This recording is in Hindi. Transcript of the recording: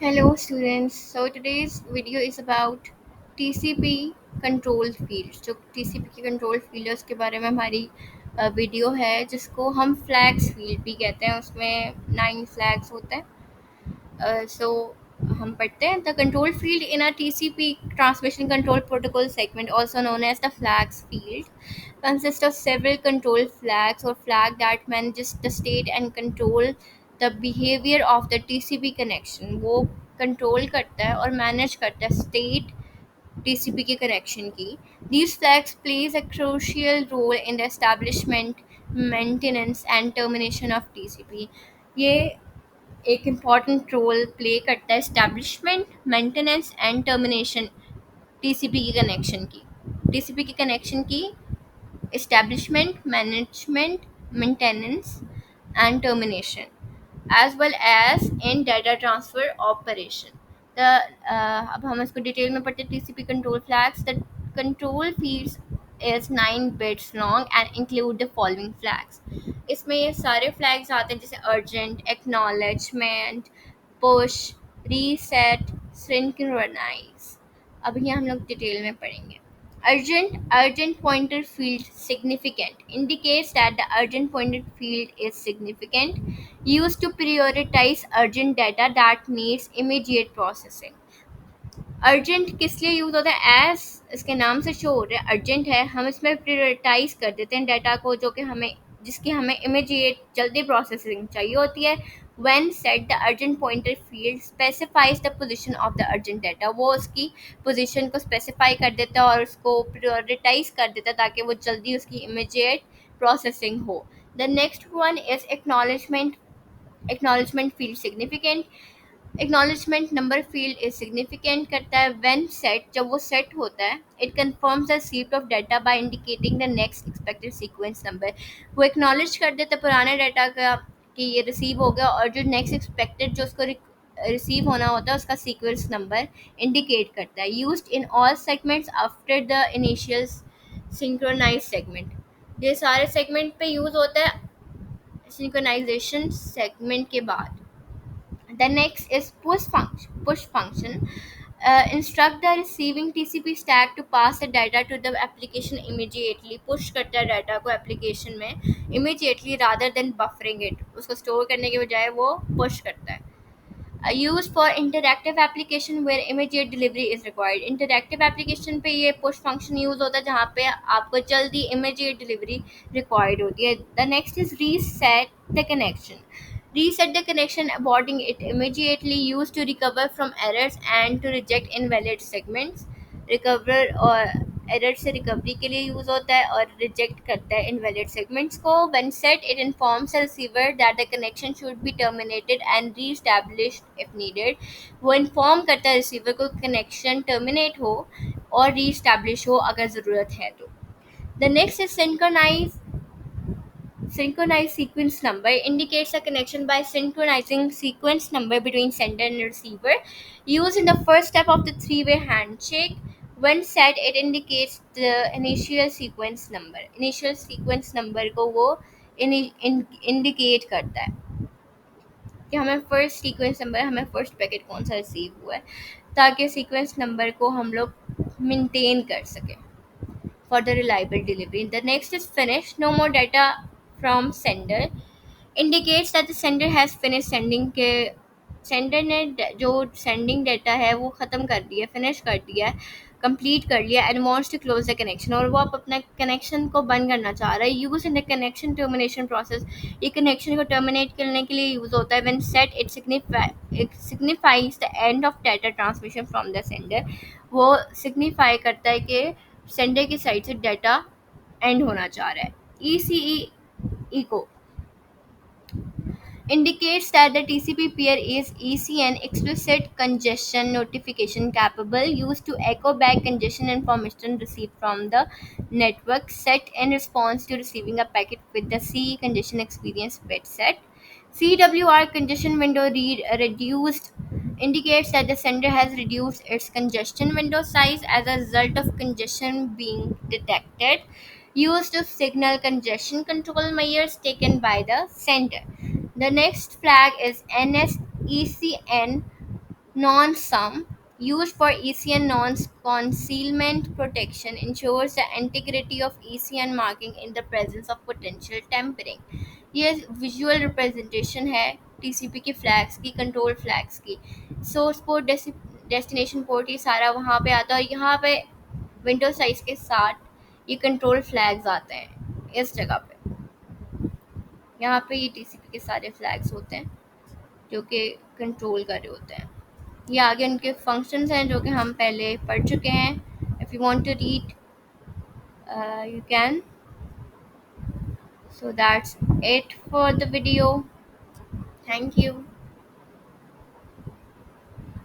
Hello students. So today's video is about TCP control field. जो TCP की कंट्रोल फील्ड है उसके बारे में हमारी वीडियो है, जिसको हम फ्लैग्स फील्ड भी कहते हैं। उसमें 9 फ्लैग्स होते हैं। सो हम पढ़ते हैं the control field in a TCP transmission control protocol segment, also known as the flags field, consists of several control flags or flag that manages the state and control the behavior of the TCP connection। वो कंट्रोल करता है और मैनेज करता है स्टेट TCP के कनेक्शन की। These flags plays a crucial role in the establishment, maintenance and termination of TCP। ये एक इम्पॉर्टेंट रोल प्ले करता है establishment, maintenance and termination TCP की कनेक्शन की। TCP की कनेक्शन की establishment, management, maintenance, and termination, as well as in data transfer operation. The अब हम इसको डिटेल में पढ़ते हैं। TCP control flags, the control fields is 9 bits long and include the following flags। इसमें ये सारे flags आते हैं, जैसे urgent, acknowledgement, push, reset, synchronize। अब ये हम लोग डिटेल में पढ़ेंगे। Urgent pointer field significant indicates that the urgent pointer field is significant, used to prioritize urgent data that needs immediate processing। Urgent किस लिए यूज़ होता है? एज इसके नाम से शो हो रहा है अर्जेंट है, हम इसमें प्रायोरिटाइज कर देते हैं डाटा को जो कि हमें जिसकी हमें इमीडिएट जल्दी प्रोसेसिंग चाहिए होती है। When set the urgent pointer field specifies the position of the urgent data, वो उसकी पोजीशन को स्पेसिफाई कर देता है और उसको प्रायोरिटाइज कर देता है ताकि वो जल्दी उसकी इमीडिएट प्रोसेसिंग हो। The next one is acknowledgement field significant. Acknowledgement number field is significant करता है व्हेन सेट, जब वो सेट होता है। It confirms the receipt of data by indicating the next expected sequence number. वो एक्नॉलेज कर देता है पुराने डाटा का कि ये रिसीव हो गया, और जो नेक्स्ट एक्सपेक्टेड जो उसको रिसीव होना होता है उसका सीक्वेंस नंबर इंडिकेट करता है। Used in all segments after the initial synchronise segment. ये सारे सेगमेंट पे यूज होता है सिंक्रोनाइजेशन सेगमेंट के बाद। The next is push function. Instruct the receiving TCP stack to pass the data to the application immediately। push करता है डाटा को एप्लीकेशन में immediately rather than buffering it। उसको स्टोर करने के बजाय वो push करता है। Used for interactive application where immediate delivery is required। interactive application पे ये push function use होता है जहाँ पे आपको जल्दी immediate delivery required होती है। The next is reset the connection। Reset the connection, aborting it immediately, used to recover from errors and to reject invalid segments। recover और एरर से रिकवरी के लिए यूज होता है और रिजेक्ट करता है इनवैलिड सेगमेंट्स को। When set it informs the receiver that the connection should be terminated and reestablished if needed. वो इन्फॉर्म करता है रिसीवर को कनेक्शन टर्मिनेट हो और रीस्टैब्लिश हो अगर ज़रूरत है तो। The next is synchronized sequence number, indicates a connection by synchronizing sequence number between sender and receiver, used in the first step of the three-way handshake। When set, it indicates the initial sequence number। initial sequence number को वो indicate करता है कि हमें फर्स्ट सीक्वेंस नंबर, हमें फर्स्ट पैकेट कौन सा रिसीव हुआ है, ताकि सीक्वेंस नंबर को हम लोग मेंटेन कर सकें for the reliable delivery। The next is finish, no more data from sender, indicates that the sender has finished sending के सेंडर ने जो सेंडिंग डाटा है वो ख़त्म कर दिया, फिनिश कर दिया, कंप्लीट कर लिया and wants to close the connection, और वो अब अपना कनेक्शन को बंद करना चाह रहा है। Use in the connection termination process, ये कनेक्शन को टर्मिनेट करने के लिए यूज़ होता है। When set it signifies the end of data transmission from the sender. वो सिग्निफाई करता है कि सेंडर की साइड से डाटा एंड होना चाह रहा है। ECE echo indicates that the TCP peer is ECN, explicit congestion notification capable, used to echo back congestion information received from the network, set in response to receiving a packet with the CE congestion experience bit set। CWR congestion window reduced indicates that the sender has reduced its congestion window size as a result of congestion being detected, used to signal congestion control measures taken by the sender। The next flag is NSECN Non-sum, used for ECN non-concealment protection, ensures the integrity of ECN marking in the presence of potential tampering. ये विजुअल रिप्रेजेंटेशन है टीसीपी की फ्लैग्स की, कंट्रोल फ्लैग्स की। सोर्स पोर्ट, डेस्टिनेशन पोर्ट, ये सारा वहाँ पे आता है, और यहाँ पे विंडो साइज के साथ ये कंट्रोल फ्लैग्स आते हैं इस जगह पे। यहाँ पे ये टीसीपी के सारे फ्लैग्स होते हैं जो कि कंट्रोल कर रहे होते हैं। ये आगे उनके फंक्शंस हैं जो कि हम पहले पढ़ चुके हैं। If you want to read you can. So that's it for the video. Thank you.